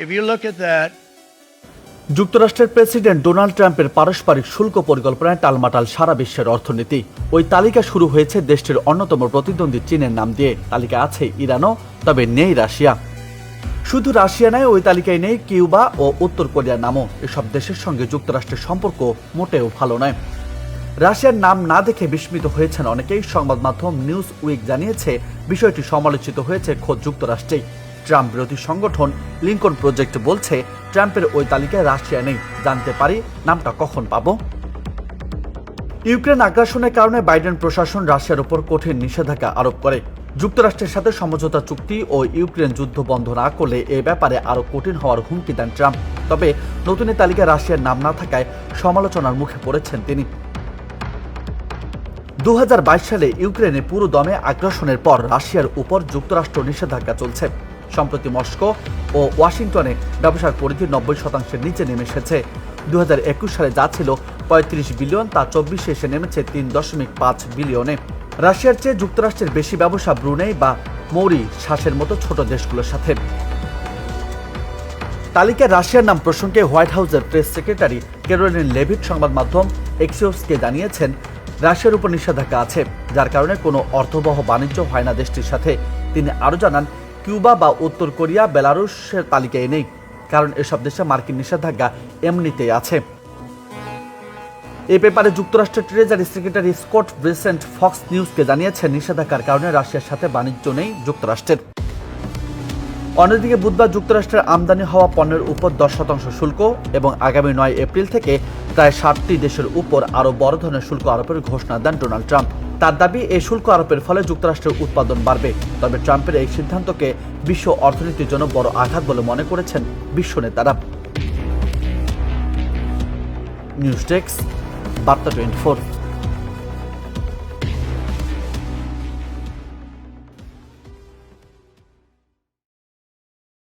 If you look at that, যুক্তরাষ্ট্রের president Donald ট্রাম্পের পারস্পরিক শুল্ক পরিকল্পনায় টালমাটাল সারা বিশ্বের অর্থনীতি। ওই তালিকা শুরু হয়েছে দেশটির অন্যতম প্রতিদ্বন্দ্বী চীনের নাম দিয়ে। তালিকা আছে ইরানও, তবে নেই রাশিয়া। শুধু রাশিয়া নয়, ওই তালিকায় নেই কিউবা ও উত্তর কোরিয়ার নামও। এসব দেশের সঙ্গে যুক্তরাষ্ট্রের সম্পর্ক মোটেও ভালো নয়। রাশিয়ার নাম না দেখে বিস্মিত হয়েছেন অনেকেই। সংবাদ মাধ্যম নিউজ উইক জানিয়েছে, বিষয়টি সমালোচিত হয়েছে খোদ যুক্তরাষ্ট্রেই। ট্রাম্প বিরোধী সংগঠন লিঙ্কন প্রজেক্ট বলছে, ট্রাম্পের ওই তালিকায় রাশিয়া নেই। জানতে পারি নামটা কখন পাবো। ইউক্রেন আগ্রাসনের কারণে বাইডেন প্রশাসন রাশিয়ার উপর কঠিন নিষেধাজ্ঞা আরোপ করে। যুক্তরাষ্ট্রের সাথে সমঝোতা চুক্তি ও ইউক্রেন যুদ্ধ বন্ধ না করলে এ ব্যাপারে আরও কঠিন হওয়ার হুমকি দেন ট্রাম্প। তবে নতুন তালিকায় রাশিয়ার নাম না থাকায় সমালোচনার মুখে পড়েছেন তিনি। 2022 সালে ইউক্রেনে পুরো দমে আগ্রাসনের পর রাশিয়ার উপর যুক্তরাষ্ট্র নিষেধাজ্ঞা চলছে। সম্প্রতি মস্কো ও ওয়াশিংটনে ব্যবসার পরিধি 90% নিচে নেমে এসেছে। 2021 সালে যা ছিল 35 বিলিয়ন, তা 24 এসে নেমেছে 3.5 বিলিয়নে। রাশিয়ার চেয়ে যুক্তরাষ্ট্রের বেশি ব্যবসা ব্রুনেই বা মৌরিশাসের মতো ছোট দেশগুলোর সাথে। তালিকায় রাশিয়ার নাম প্রসঙ্গে হোয়াইট হাউসের প্রেস সেক্রেটারি ক্যারোলিন লেভিট সংবাদ মাধ্যম এক্সিওসকে জানিয়েছেন, রাশিয়ার উপর নিষেধাজ্ঞা আছে, যার কারণে কোনো অর্থবহ বাণিজ্য হয় না দেশটির সাথে। তিনি আরও জানান, কিউবা বা উত্তর কোরিয়া, বেলারুশের তালিকায় নেই, কারণ এসব দেশে মার্কিন নিষেধাজ্ঞা এমনিতেই আছে। এ ব্যাপারে যুক্তরাষ্ট্রের ট্রেজারি সেক্রেটারি স্কট ব্রেসেন্ট ফক্স নিউজকে জানিয়েছেন, নিষেধাজ্ঞার কারণে রাশিয়ার সাথে বাণিজ্য নেই যুক্তরাষ্ট্রের। অন্যদিকে বুধবার যুক্তরাষ্ট্রের আমদানি হওয়া পণ্যের উপর 10% শুল্ক এবং আগামী 9 এপ্রিল থেকে প্রায় 60টি দেশের উপর আরও বড় ধরনের শুল্ক আরোপের ঘোষণা দেন ডোনাল্ড ট্রাম্প। তার দাবি, এই শুল্ক আরোপের ফলে যুক্তরাষ্ট্রের উৎপাদন বাড়বে। তবে ট্রাম্পের এই সিদ্ধান্তকে বিশ্ব অর্থনীতির জন্য বড় আঘাত বলে মনে করেছেন বিশ্ব নেতারা। নিউজ ডেস্ক, বার্তা 24।